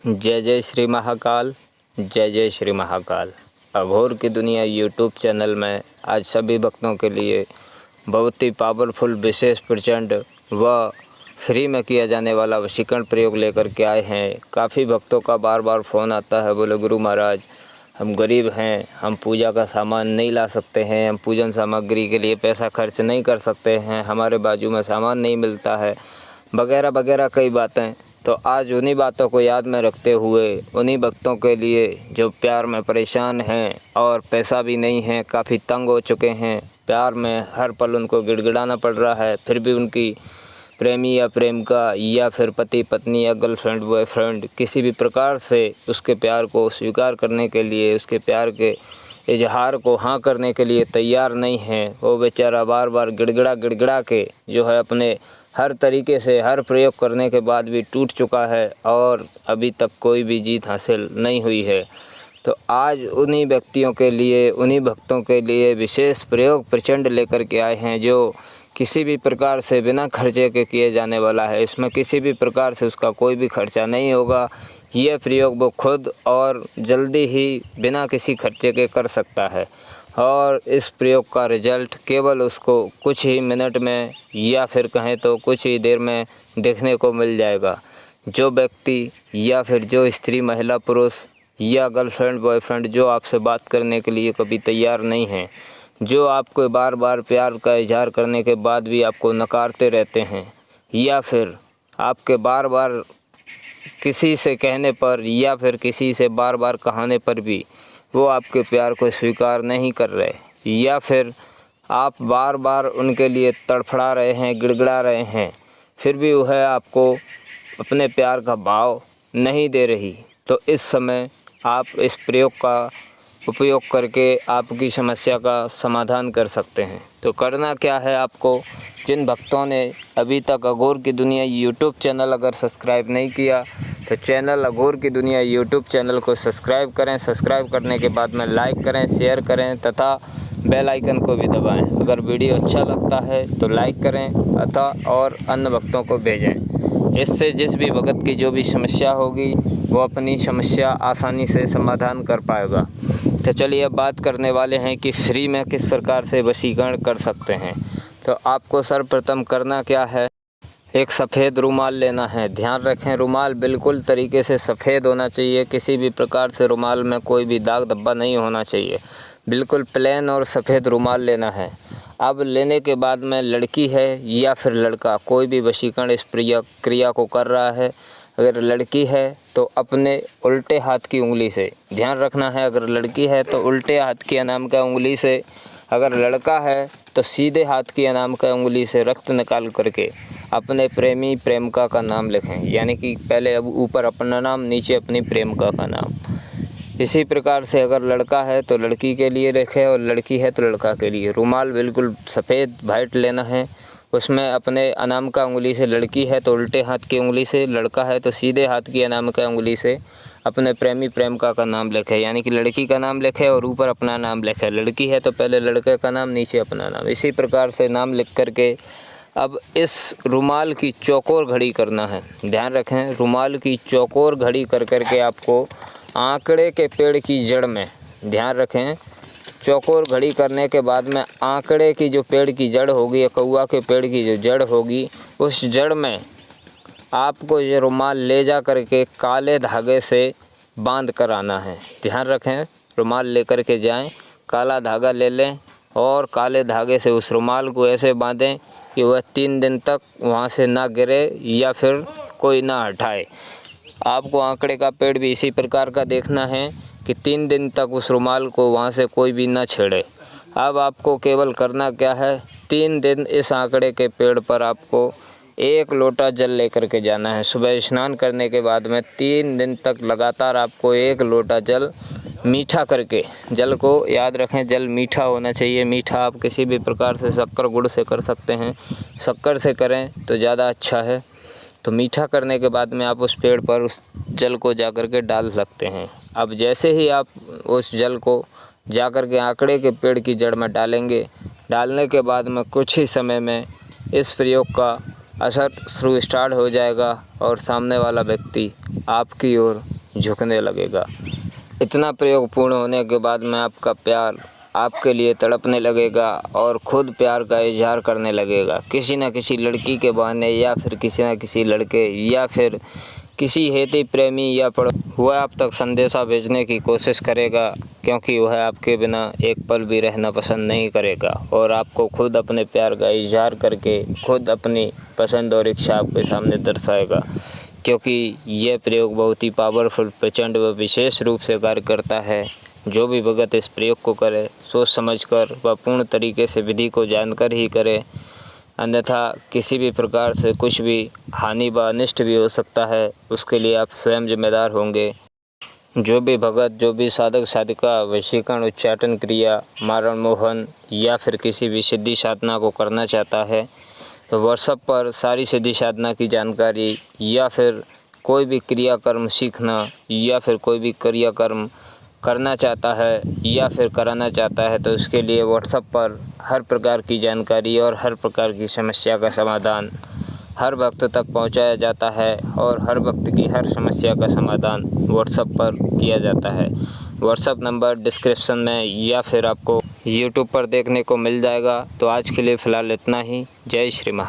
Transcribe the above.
जय जय श्री महाकाल, जय जय श्री महाकाल। अघोर की दुनिया यूट्यूब चैनल में आज सभी भक्तों के लिए बहुत ही पावरफुल, विशेष, प्रचंड व फ्री में किया जाने वाला वशीकरण प्रयोग लेकर के आए हैं। काफ़ी भक्तों का बार बार फ़ोन आता है, बोले गुरु महाराज हम गरीब हैं, हम पूजा का सामान नहीं ला सकते हैं, हम पूजन सामग्री के लिए पैसा खर्च नहीं कर सकते हैं, हमारे बाजू में सामान नहीं मिलता है, वगैरह वगैरह कई बातें। तो आज उन्हीं बातों को याद में रखते हुए उन्हीं भक्तों के लिए जो प्यार में परेशान हैं और पैसा भी नहीं है, काफ़ी तंग हो चुके हैं, प्यार में हर पल उनको गिड़गिड़ाना पड़ रहा है, फिर भी उनकी प्रेमी या प्रेमिका या फिर पति पत्नी या गर्लफ्रेंड बॉयफ्रेंड किसी भी प्रकार से उसके प्यार को स्वीकार करने के लिए, उसके प्यार के इजहार को हाँ करने के लिए तैयार नहीं है। वो बेचारा बार बार गिड़गिड़ा के जो है अपने हर तरीके से हर प्रयोग करने के बाद भी टूट चुका है और अभी तक कोई भी जीत हासिल नहीं हुई है। तो आज उन्हीं व्यक्तियों के लिए, उन्हीं भक्तों के लिए विशेष प्रयोग प्रचंड लेकर के आए हैं, जो किसी भी प्रकार से बिना खर्चे के किए जाने वाला है। इसमें किसी भी प्रकार से उसका कोई भी खर्चा नहीं होगा। यह प्रयोग वो खुद और जल्दी ही बिना किसी खर्चे के कर सकता है और इस प्रयोग का रिजल्ट केवल उसको कुछ ही मिनट में या फिर कहें तो कुछ ही देर में देखने को मिल जाएगा। जो व्यक्ति या फिर जो स्त्री, महिला, पुरुष या गर्लफ्रेंड बॉयफ्रेंड जो आपसे बात करने के लिए कभी तैयार नहीं हैं, जो आपको बार बार प्यार का इजहार करने के बाद भी आपको नकारते रहते हैं, या फिर आपके बार बार किसी से कहने पर या फिर किसी से बार बार कहने पर भी वो आपके प्यार को स्वीकार नहीं कर रहे, या फिर आप बार बार उनके लिए तड़फड़ा रहे हैं, गिड़गिड़ा रहे हैं, फिर भी वह आपको अपने प्यार का भाव नहीं दे रही, तो इस समय आप इस प्रयोग का उपयोग करके आपकी समस्या का समाधान कर सकते हैं। तो करना क्या है आपको, जिन भक्तों ने अभी तक अघोर की दुनिया यूट्यूब चैनल अगर सब्सक्राइब नहीं किया तो चैनल अघोर की दुनिया यूट्यूब चैनल को सब्सक्राइब करें। सब्सक्राइब करने के बाद में लाइक करें, शेयर करें तथा बेल आइकन को भी दबाएं। अगर वीडियो अच्छा लगता है तो लाइक करें तथा और अन्य भक्तों को भेजें। इससे जिस भी भगत की जो भी समस्या होगी वो अपनी समस्या आसानी से समाधान कर पाएगा। तो चलिए अब बात करने वाले हैं कि फ्री में किस प्रकार से वशीकरण कर सकते हैं। तो आपको सर्वप्रथम करना क्या है, एक सफ़ेद रुमाल लेना है। ध्यान रखें, रुमाल बिल्कुल तरीके से सफ़ेद होना चाहिए, किसी भी प्रकार से रुमाल में कोई भी दाग धब्बा नहीं होना चाहिए, बिल्कुल प्लेन और सफ़ेद रुमाल लेना है। अब लेने के बाद में लड़की है या फिर लड़का, कोई भी वशीकरण इस क्रिया को कर रहा है, अगर लड़की है तो अपने उल्टे हाथ की उंगली से, ध्यान रखना है, अगर लड़की है तो उल्टे हाथ की अनामिका उंगली से, अगर लड़का है तो सीधे हाथ की अनामिका उंगली से रक्त निकाल करके अपने प्रेमी प्रेमिका का नाम लिखें। यानी कि पहले अब ऊपर अपना नाम, नीचे अपनी प्रेमिका का नाम। इसी प्रकार से अगर लड़का है तो लड़की के लिए लिखें और लड़की है तो लड़का के लिए। रुमाल बिल्कुल सफ़ेद वाइट लेना है, उसमें अपने अनामिका उंगली से, लड़की है तो उल्टे हाथ की उंगली से, लड़का है तो सीधे हाथ की अनामिका उंगली से अपने प्रेमी प्रेमिका का नाम लिखे। यानी कि लड़की का नाम लिखे और ऊपर अपना नाम लिखे। लड़की है तो पहले लड़के का नाम, नीचे अपना नाम। इसी प्रकार से नाम लिख करके अब इस रुमाल की चौकोर घड़ी करना है। ध्यान रखें, रुमाल की चौकोर घड़ी कर करके आपको आंकड़े के पेड़ की जड़ में, ध्यान रखें, चौकोर घड़ी करने के बाद में आंकड़े की जो पेड़ की जड़ होगी या कौआ के पेड़ की जो जड़ होगी, उस जड़ में आपको ये रुमाल ले जा करके काले धागे से बांध कर आना है। ध्यान रखें, रुमाल लेकर के जाएं, काला धागा ले लें और काले धागे से उस रुमाल को ऐसे बांधें कि वह 3 दिन तक वहाँ से ना गिरे या फिर कोई ना हटाए। आपको आंकड़े का पेड़ भी इसी प्रकार का देखना है कि 3 दिन तक उस रुमाल को वहाँ से कोई भी ना छेड़े। अब आपको केवल करना क्या है, 3 दिन इस आंकड़े के पेड़ पर आपको 1 लोटा जल लेकर के जाना है। सुबह स्नान करने के बाद में 3 दिन तक लगातार आपको 1 लोटा जल मीठा करके, जल को याद रखें, जल मीठा होना चाहिए। मीठा आप किसी भी प्रकार से शक्कर गुड़ से कर सकते हैं, शक्कर से करें तो ज़्यादा अच्छा है। तो मीठा करने के बाद में आप उस पेड़ पर उस जल को जा कर के डाल सकते हैं। अब जैसे ही आप उस जल को जा कर के आंकड़े के पेड़ की जड़ में डालेंगे, डालने के बाद में कुछ ही समय में इस प्रयोग का असर शुरू स्टार्ट हो जाएगा और सामने वाला व्यक्ति आपकी ओर झुकने लगेगा। इतना प्रयोग पूर्ण होने के बाद में आपका प्यार आपके लिए तड़पने लगेगा और ख़ुद प्यार का इजहार करने लगेगा। किसी न किसी लड़की के बहाने या फिर किसी न किसी लड़के या फिर किसी हेती प्रेमी या वह आप तक संदेशा भेजने की कोशिश करेगा, क्योंकि वह आपके बिना एक पल भी रहना पसंद नहीं करेगा और आपको खुद अपने प्यार का इजहार करके खुद अपनी पसंद और इच्छा आपके सामने दर्शाएगा। क्योंकि यह प्रयोग बहुत ही पावरफुल, प्रचंड व विशेष रूप से कार्य करता है। जो भी भगत इस प्रयोग को करे सोच समझकर व पूर्ण तरीके से विधि को जानकर ही करे, अन्यथा किसी भी प्रकार से कुछ भी हानि व अनिष्ट भी हो सकता है, उसके लिए आप स्वयं जिम्मेदार होंगे। जो भी भगत, जो भी साधक साधिका वशीकरण, उच्चाटन क्रिया, मारण मोहन या फिर किसी भी सिद्धि साधना को करना चाहता है तो व्हाट्सएप पर सारी सिद्धि साधना की जानकारी या फिर कोई भी क्रियाकर्म सीखना या फिर कोई भी क्रियाकर्म करना चाहता है या फिर कराना चाहता है तो उसके लिए व्हाट्सएप पर हर प्रकार की जानकारी और हर प्रकार की समस्या का समाधान हर वक्त तक पहुंचाया जाता है और हर वक्त की हर समस्या का समाधान व्हाट्सएप पर किया जाता है। व्हाट्सएप नंबर डिस्क्रिप्शन में या फिर आपको यूट्यूब पर देखने को मिल जाएगा। तो आज के लिए फ़िलहाल इतना ही। जय श्री महाकाल।